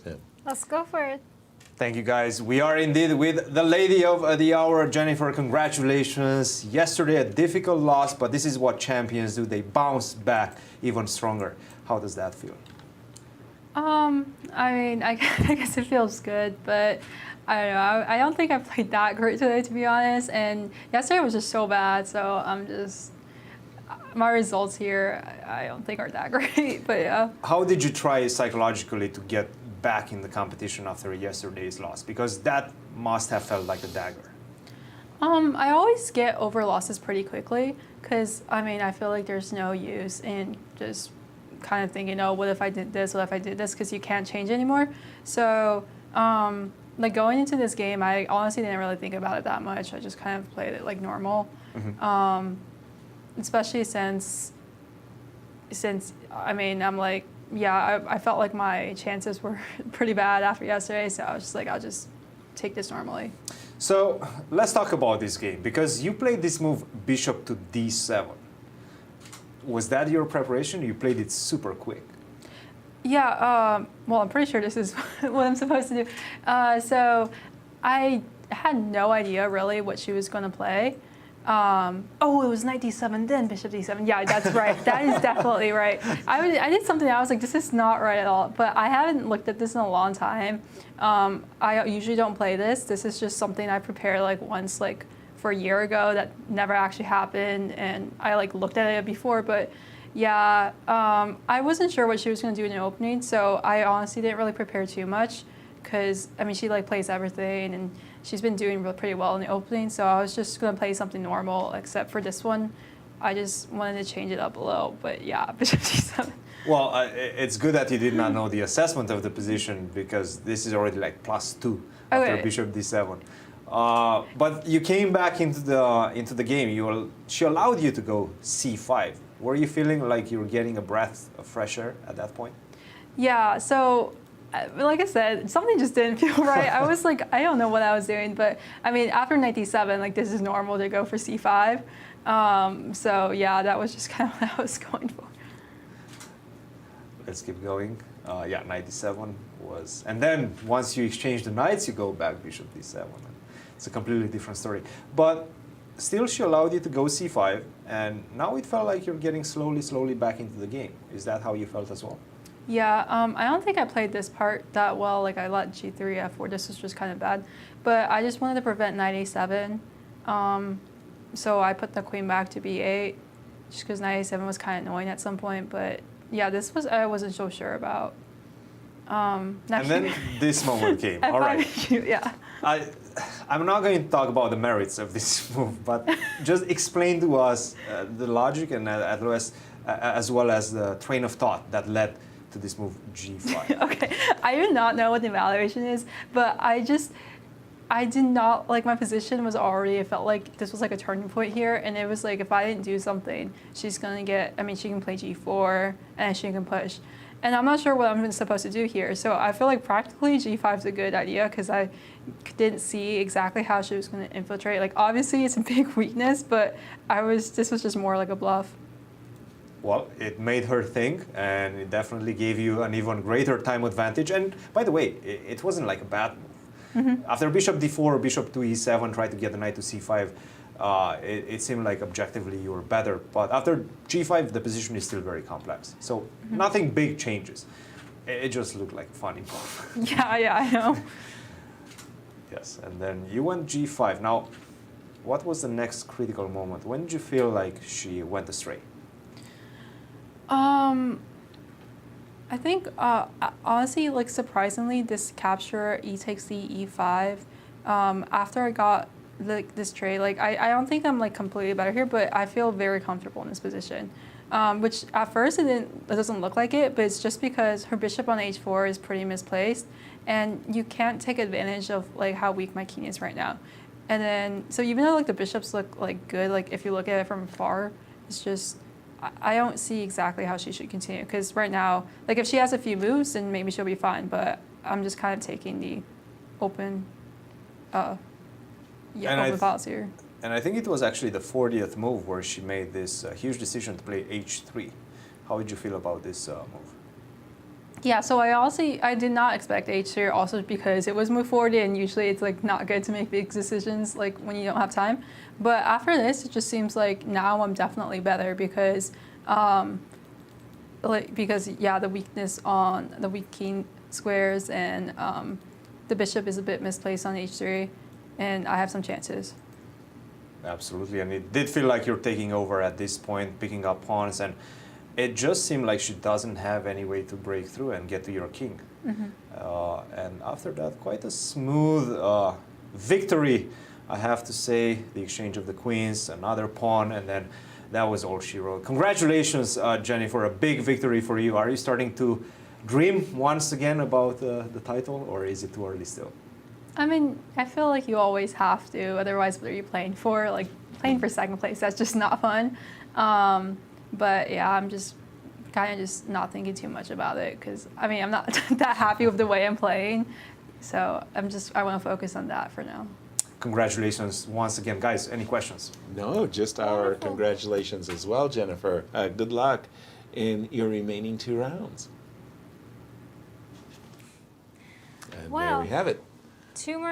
it. Let's go for it. Thank you, guys. We are indeed with the lady of the hour, Jennifer. Congratulations. Yesterday, a difficult loss, but this is what champions do. They bounce back even stronger. How does that feel? I mean, I guess it feels good, but I don't know. I don't think I played that great today, to be honest. And yesterday was just so bad, so my results here, I don't think are that great, but yeah. How did you try psychologically to get back in the competition after yesterday's loss? Because that must have felt like a dagger. I always get over losses pretty quickly because, I mean, I feel like there's no use in just kind of thinking, oh, what if I did this, what if I did this, because you can't change anymore. So, like going into this game, I honestly didn't really think about it that much. I just kind of played it like normal. Mm-hmm. Especially since I mean, I'm like, yeah, I felt like my chances were pretty bad after yesterday, so I was just like, I'll just take this normally. So let's talk about this game, because you played this move bishop to d7. Was that your preparation? You played it super quick. Yeah, well, I'm pretty sure this is what I'm supposed to do. So I had no idea really what she was going to play. Oh, it was knight d7, then bishop d7. Yeah, that's right. That is definitely right. I did something, I was like, this is not right at all. But I haven't looked at this in a long time. I usually don't play this. This is just something I prepared like once, like for a year ago, that never actually happened. And I like looked at it before, but yeah, I wasn't sure what she was going to do in the opening. So I honestly didn't really prepare too much because, I mean, she like plays everything and she's been doing pretty well in the opening, so I was just going to play something normal, except for this one. I just wanted to change it up a little, but yeah, bishop d7. Well, it's good that you did not know the assessment of the position, because this is already like +2 after bishop d7. But you came back into the game. She allowed you to go c5. Were you feeling like you were getting a breath of fresh air at that point? Yeah, so like I said, something just didn't feel right. I was like, I don't know what I was doing, but I mean, after knight d7, like this is normal to go for c5. So yeah, that was just kind of what I was going for. Let's keep going. Yeah, knight d7 was, and then once you exchange the knights, you go back bishop d7. It's a completely different story. But still, she allowed you to go c5, and now it felt like you're getting slowly back into the game. Is that how you felt as well? Yeah, I don't think I played this part that well. Like I let g3, f4. This was just kind of bad. But I just wanted to prevent knight a7. So I put the queen back to b8, just because knight a7 was kind of annoying at some point. But yeah, this was I wasn't so sure about. And then this moment came. All right. Yeah. I'm not going to talk about the merits of this move, but just explain to us the logic and as well as the train of thought that led to this move g5. Okay, I do not know what the evaluation is, but I did not, like my position was already, it felt like this was like a turning point here, and it was like if I didn't do something, she's gonna get, I mean, she can play g4, and she can push. And I'm not sure what I'm supposed to do here, so I feel like practically g5 is a good idea, because I didn't see exactly how she was gonna infiltrate. Like obviously it's a big weakness, but this was just more like a bluff. Well, it made her think, and it definitely gave you an even greater time advantage. And by the way, it wasn't like a bad move. Mm-hmm. After bishop d4, bishop to e7, try to get the knight to c5, it seemed like objectively you were better. But after g5, the position is still very complex. So nothing big changes. It just looked like a funny move. Yeah, I know. Yes, and then you went g5. Now, what was the next critical moment? When did you feel like she went astray? I think, honestly, like surprisingly, this capture e takes the e5, after I got like this trade, like I don't think I'm like completely better here, but I feel very comfortable in this position. Which at first it doesn't look like it, but it's just because her bishop on h4 is pretty misplaced, and you can't take advantage of like how weak my king is right now. And then, so even though like the bishops look like good, like if you look at it from afar, it's just, I don't see exactly how she should continue, because right now, like if she has a few moves, then maybe she'll be fine, but I'm just kind of taking the open, open policy here. And I think it was actually the 40th move where she made this huge decision to play h3. How did you feel about this move? Yeah, so I did not expect H3 also because it was move forward and usually it's like not good to make big decisions like when you don't have time. But after this, it just seems like now I'm definitely better because the weakness on the weak king squares and the bishop is a bit misplaced on H3 and I have some chances. Absolutely, and it did feel like you're taking over at this point, picking up pawns, and it just seemed like she doesn't have any way to break through and get to your king. And after that, quite a smooth victory, I have to say. The exchange of the queens, another pawn, and then that was all she wrote. Congratulations, Jennifer, a big victory for you. Are you starting to dream once again about the title, or is it too early still? I mean, I feel like you always have to, otherwise what are you playing for? Like, playing for second place, that's just not fun. But yeah, I'm just kind of just not thinking too much about it because, I mean, I'm not that happy with the way I'm playing. So I want to focus on that for now. Congratulations once again. Guys, any questions? No, just our congratulations as well, Jennifer. Good luck in your remaining 2 rounds. And there Wow. we have it. 2 more